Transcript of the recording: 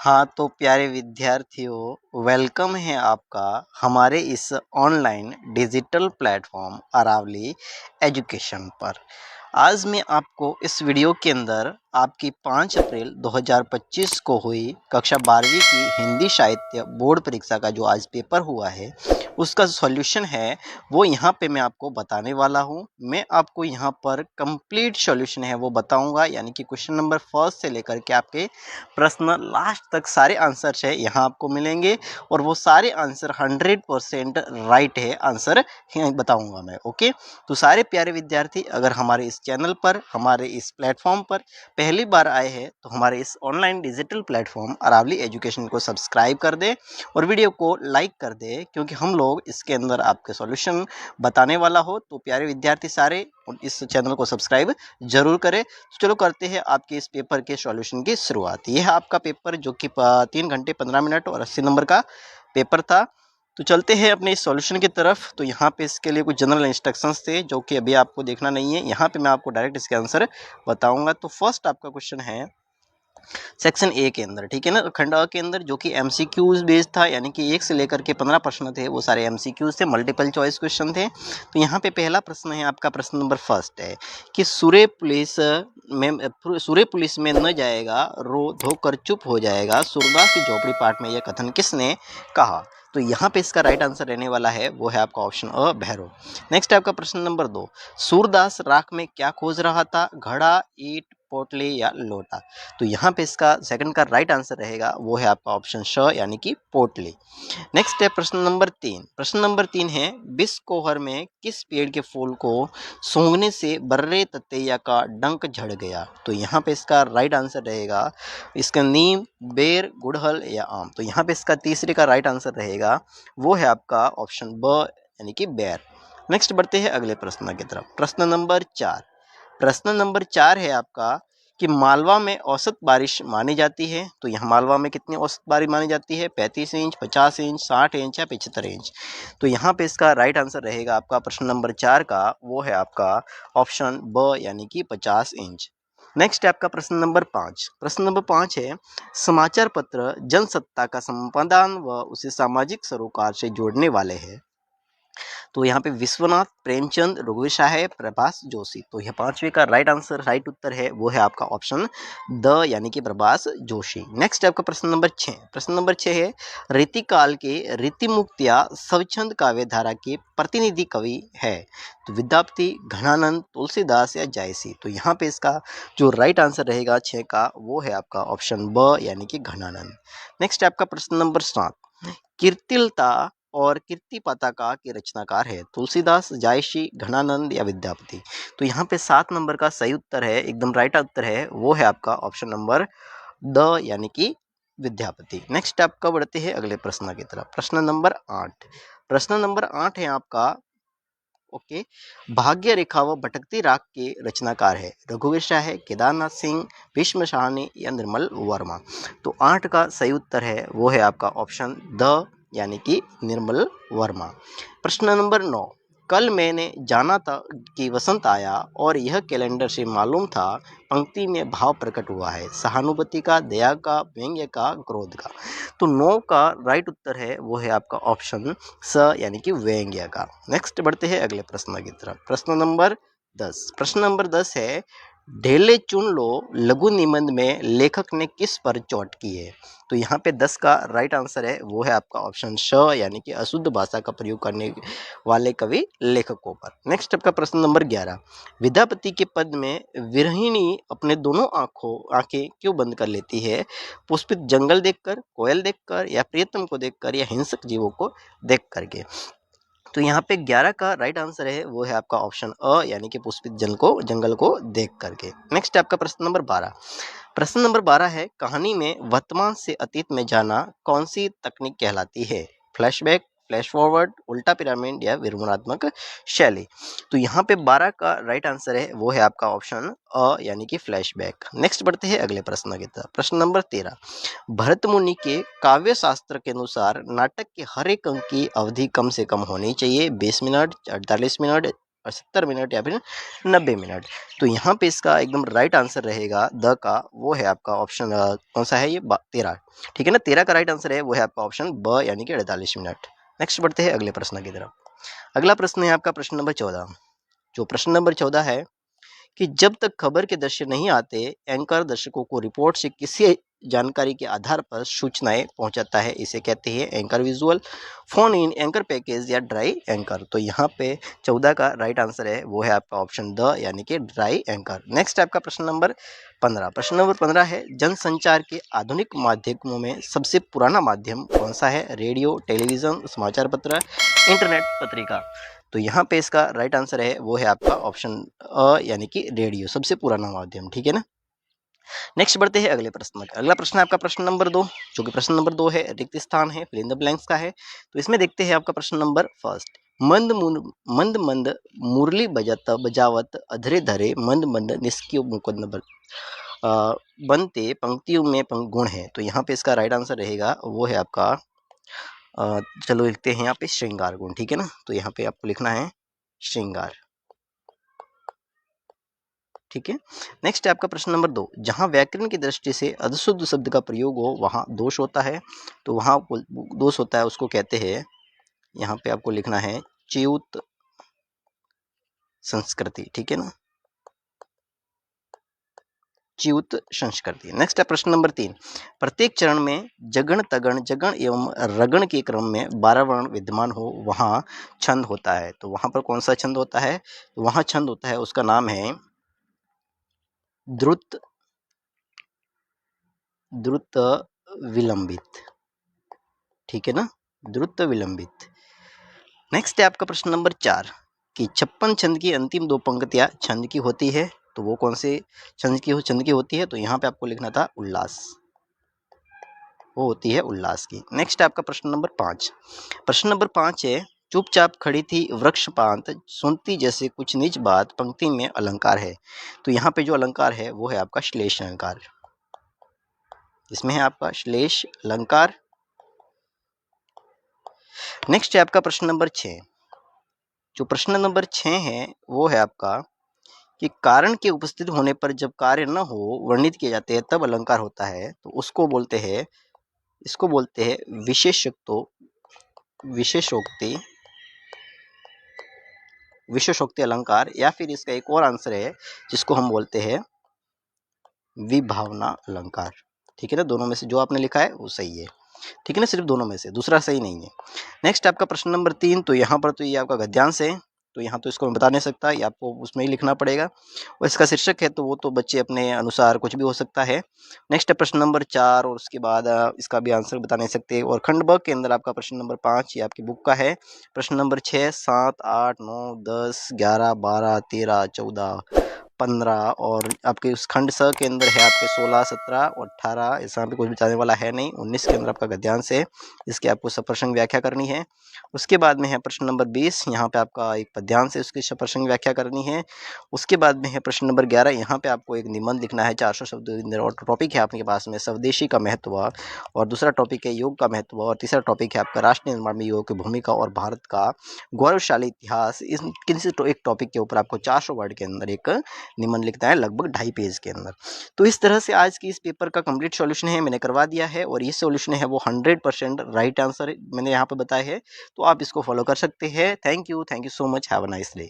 हाँ, तो प्यारे विद्यार्थियों, वेलकम है आपका हमारे इस online digital platform Aravali education पर। आज मैं आपको इस वीडियो के अंदर आपकी 5 अप्रैल 2025 को हुई कक्षा 12वीं की हिंदी साहित्य बोर्ड परीक्षा का जो आज पेपर हुआ है, उसका सॉल्यूशन है वो यहाँ पे मैं आपको बताने वाला हूँ। मैं आपको यहाँ पर कंप्लीट सॉल्यूशन है वो बताऊँगा, यानी कि क्वेश्चन नंबर फर्स्ट से लेकर के आपके प्रश्न लास्ट तक सारे आंसर है यहाँ आपको मिलेंगे, और वो सारे आंसर 100% राइट है आंसर बताऊंगा मैं। ओके, तो सारे प्यारे विद्यार्थी अगर हमारे इस चैनल पर, हमारे इस प्लेटफॉर्म पर पहली बार आए हैं तो हमारे इस online digital platform Aravali education को सब्सक्राइब कर दे और वीडियो को लाइक कर दे, क्योंकि हम लोग इसके अंदर आपके सॉल्यूशन बताने वाला हो। तो प्यारे विद्यार्थी सारे इस चैनल को सब्सक्राइब जरूर करें। तो चलो करते हैं आपके इस पेपर के सॉल्यूशन की शुरुआत। यह है आपका पेपर जो कि 3 घंटे 15 मिनट और 80 नंबर का पेपर था। तो चलते हैं अपने इस सॉल्यूशन की तरफ। तो यहाँ पे इसके लिए कुछ जनरल इंस्ट्रक्शंस थे जो कि अभी आपको देखना नहीं है, यहाँ पे मैं आपको डायरेक्ट इसके आंसर बताऊंगा। तो फर्स्ट आपका क्वेश्चन है सेक्शन ए के अंदर, ठीक है ना, खंड अ के अंदर, जो कि एमसीक्यूज बेस्ड था, यानी कि 1 से लेकर के 15 प्रश्न थे, वो सारे एमसीक्यूज थे, मल्टीपल चॉइस क्वेश्चन थे। तो यहाँ पे पहला प्रश्न है आपका, प्रश्न नंबर फर्स्ट है कि सूर्य पुलिस में न जाएगा, रो धोकर चुप हो जाएगा, सूरदास की झोपड़ी पाठ में यह कथन किसने कहा? तो यहाँ पे इसका राइट आंसर रहने वाला है वो है आपका ऑप्शन अ, भैरव। नेक्स्ट आपका प्रश्न नंबर 2, सूरदास राख में क्या खोज रहा था? घड़ा, ईट, पोटली या लोटा? तो यहाँ पे इसका सेकंड का राइट आंसर रहेगा वो है आपका ऑप्शन श, यानी कि पोटली। नेक्स्ट है प्रश्न नंबर 3। प्रश्न नंबर 3 है, बिस्कोहर में किस पेड़ के फूल को सूंघने से बर्रे ततैया का डंक झड़ गया? तो यहाँ पे इसका राइट आंसर रहेगा इसका नीम, बेर, गुड़हल या आम? तो यहाँ पे इसका तीसरे का राइट आंसर रहेगा वो है आपका ऑप्शन ब, यानी कि बेर। नेक्स्ट बढ़ते हैं अगले प्रश्न की तरफ। प्रश्न नंबर 4। प्रश्न नंबर 4 है आपका कि मालवा में औसत बारिश मानी जाती है। तो यहाँ मालवा में कितनी औसत बारिश मानी जाती है? 35 इंच, 50 इंच, 60 इंच या 75 इंच? तो यहाँ पे इसका राइट आंसर रहेगा आपका प्रश्न नंबर 4 का वो है आपका ऑप्शन ब, यानी कि 50 इंच। नेक्स्ट है आपका प्रश्न नंबर 5। प्रश्न नंबर 5 है, समाचार पत्र जनसत्ता का संपादन व उसे सामाजिक सरोकार से जोड़ने वाले हैं। तो यहाँ पे विश्वनाथ, प्रेमचंद, रघुवीर साहब, प्रभास जोशी? तो यह पांचवे का राइट उत्तर है वो है आपका ऑप्शन द, यानी कि प्रभास जोशी। नेक्स्ट आपका प्रश्न नंबर 6। प्रश्न नंबर 6 है, रीतिकाल के रीतिमुक्तिया स्वच्छंद काव्य धारा के प्रतिनिधि कवि है? तो विद्यापति, घनानंद, तुलसीदास या जायसी? तो यहाँ पे इसका जो राइट आंसर रहेगा 6 का वो है आपका ऑप्शन ब, यानी कि घनानंद। नेक्स्ट आपका प्रश्न नंबर 7। कीर्तिलता और कीर्ति पताका के रचनाकार है? तुलसीदास, जायसी, घनानंद या विद्यापति? तो यहाँ पे 7 नंबर का सही उत्तर है, एकदम राइट उत्तर है वो है आपका ऑप्शन नंबर द, यानी कि विद्यापति। नेक्स्ट आपका बढ़ते हैं अगले प्रश्न की तरफ। प्रश्न नंबर 8। प्रश्न नंबर 8 है आपका ओके, भाग्य रेखा व भटकती राग के रचनाकार है? रघुवीर शाह, केदारनाथ सिंह, भीष्म साहनी या निर्मल वर्मा? तो 8 का सही उत्तर है वो है आपका ऑप्शन द, यानी कि निर्मल वर्मा। प्रश्न नंबर 9। कल मैंने जाना था कि वसंत आया और यह कैलेंडर से मालूम था, पंक्ति में भाव प्रकट हुआ है? सहानुभूति का, दया का, व्यंग्य का, क्रोध का? तो 9 का राइट उत्तर है वो है आपका ऑप्शन स, यानी कि व्यंग्य का। नेक्स्ट बढ़ते हैं अगले प्रश्न की तरफ। प्रश्न नंबर 10। प्रश्न नंबर 10 है, ढेले चुन लो लघु निबंध में लेखक ने किस पर चोट की है? तो यहाँ पे 10 का राइट आंसर है वो है आपका ऑप्शन श, यानी कि अशुद्ध भाषा का प्रयोग करने वाले कवि लेखकों पर। नेक्स्ट आपका प्रश्न नंबर 11। विद्यापति के पद में विरहिणी अपने दोनों आंखें क्यों बंद कर लेती है? पुष्पित जंगल देखकर, कोयल देखकर या प्रियतम को देखकर या हिंसक जीवों को देख करके? तो यहाँ पे 11 का राइट आंसर है वो है आपका ऑप्शन अ, यानी कि पुष्पित जंगल को देख करके। नेक्स्ट आपका प्रश्न नंबर 12। प्रश्न नंबर 12 है, कहानी में वर्तमान से अतीत में जाना कौन सी तकनीक कहलाती है? फ्लैशबैक, फ्लैश फॉरवर्ड, उल्टा पिरामिड या विवरणात्मक शैली? तो यहाँ पे 12 का राइट आंसर है वो है आपका ऑप्शन अ, यानी कि फ्लैशबैक। नेक्स्ट बढ़ते हैं अगले प्रश्न की तरफ। प्रश्न नंबर 13। भरत मुनि के काव्य शास्त्र के अनुसार नाटक के हर एक अंक की अवधि कम से कम होनी चाहिए? 20 मिनट, 48 मिनट, 70 मिनट या फिर 90 मिनट। तो यहाँ पे इसका एकदम राइट आंसर रहेगा द का, वो है आपका ऑप्शन कौन सा है ये 13, ठीक है ना। 13 का राइट आंसर है वो है आपका ऑप्शन ब यानी कि 48 मिनट। नेक्स्ट बढ़ते हैं अगले प्रश्न की तरफ। अगला प्रश्न है आपका प्रश्न नंबर 14। जो प्रश्न नंबर 14 है कि जब तक खबर के दृश्य नहीं आते, एंकर दर्शकों को रिपोर्ट से किसी जानकारी के आधार पर सूचनाएं पहुंचाता है, इसे कहते हैं anchor visual, phone in, anchor package या ड्राई एंकर। तो यहाँ पे 14 का राइट आंसर है वो है आपका ऑप्शन द यानी कि ड्राई एंकर। नेक्स्ट आपका प्रश्न नंबर 15। प्रश्न नंबर 15 है जनसंचार के आधुनिक माध्यमों में सबसे पुराना माध्यम कौन सा है? रेडियो, टेलीविजन, समाचार पत्र, इंटरनेट, पत्रिका। तो यहाँ पे इसका राइट आंसर है वो है आपका ऑप्शन अ यानी कि रेडियो, सबसे पुराना माध्यम, ठीक है ना। नेक्स्ट बढ़ते हैं अगले प्रश्न में। अगला प्रश्न है आपका प्रश्न नंबर 2, जो कि प्रश्न नंबर 2 है रिक्त स्थान है, फिल इन द ब्लैंक्स का है। तो इसमें देखते हैं आपका प्रश्न नंबर फर्स्ट। मंद मंद मुरली बजावत अधरे धरे मंद मंद निष्क्रिय मुकुंद बनते पंक्तियों में गुण है। तो यहाँ पे इसका राइट आंसर रहेगा वो है आपका चलो लिखते हैं यहाँ पे श्रृंगार गुण, ठीक है ना। तो यहाँ पे आपको लिखना है श्रृंगार, ठीक है। नेक्स्ट है आपका प्रश्न नंबर 2। जहां व्याकरण की दृष्टि से अधशुद्ध शब्द का प्रयोग हो वहां दोष होता है। तो वहां दोष होता है उसको कहते हैं, यहाँ पे आपको लिखना है च्युत संस्कृति, ठीक है ना, च्युत संस्कृति। नेक्स्ट है प्रश्न नंबर 3। प्रत्येक चरण में जगण तगण जगण एवं रगण के क्रम में 12 वर्ण विद्यमान हो वहां छंद होता है। तो वहां पर कौन सा छंद होता है? तो वहां छंद होता है, उसका नाम है द्रुत द्रुत विलंबित, ठीक है ना, द्रुत विलंबित। नेक्स्ट है आपका प्रश्न नंबर 4 कि 56 छंद की अंतिम 2 पंक्तियां छंद की होती है। तो वो कौन से छंद की होती है? तो यहाँ पे आपको लिखना था उल्लास, वो होती है उल्लास की। नेक्स्ट है आपका प्रश्न नंबर 5। प्रश्न नंबर 5 है चुपचाप खड़ी थी वृक्ष पांत सुनती जैसे कुछ निज बात पंक्ति में अलंकार है। तो यहाँ पे जो अलंकार है वो है आपका श्लेष अलंकार, इसमें है आपका श्लेष अलंकार। नेक्स्ट है आपका प्रश्न नंबर 6। जो प्रश्न नंबर 6 है वो है आपका कि कारण के उपस्थित होने पर जब कार्य न हो वर्णित किए जाते हैं तब अलंकार होता है। तो उसको बोलते हैं, इसको बोलते हैं विशेषोक्ति विशेषोक्ति अलंकार, या फिर इसका एक और आंसर है जिसको हम बोलते हैं विभावना अलंकार, ठीक है ना। दोनों में से जो आपने लिखा है वो सही है, ठीक है ना, सिर्फ दोनों में से, दूसरा सही नहीं है। नेक्स्ट आपका प्रश्न नंबर 3। तो यहाँ पर तो ये आपका गद्यांश है, तो यहाँ तो इसको मैं बता नहीं सकता, ये आपको उसमें ही लिखना पड़ेगा। और इसका शीर्षक है तो वो तो बच्चे अपने अनुसार कुछ भी हो सकता है। नेक्स्ट है प्रश्न नंबर 4 और उसके बाद इसका भी आंसर बता नहीं सकते। और खंड ब के अंदर आपका प्रश्न नंबर 5 ये आपकी बुक का है। प्रश्न नंबर 6, 7, 8, 9, 10, 11, 12, 13, 14, 15 और आपके उस खंड स के अंदर है आपके 16, 17 और 18। इस यहाँ पे कुछ बचाने वाला है नहीं। 19 के अंदर आपका गद्यांश है, इसकी आपको सप्रसंग व्याख्या करनी है। उसके बाद में है प्रश्न नंबर 20, यहाँ पे आपका एक पद्यांश है, उसकी सप्रसंग व्याख्या करनी है। उसके बाद में है प्रश्न नंबर 11, यहाँ पे आपको एक निबंध लिखना है 400 शब्द के अंदर। और टॉपिक है आपके पास में स्वदेशी का महत्व, और दूसरा टॉपिक है योग का महत्व, और तीसरा टॉपिक है आपका राष्ट्र निर्माण में योग की भूमिका और भारत का गौरवशाली इतिहास। इस किसी एक टॉपिक के ऊपर आपको 400 वर्ड के अंदर एक निबंध लिखता है, लगभग 2.5 पेज के अंदर। तो इस तरह से आज की इस पेपर का कंप्लीट सॉल्यूशन है, मैंने करवा दिया है, और ये सॉल्यूशन है वो 100% राइट आंसर मैंने यहाँ पे बताया है। तो आप इसको फॉलो कर सकते हैं। Thank you so much, have a nice day.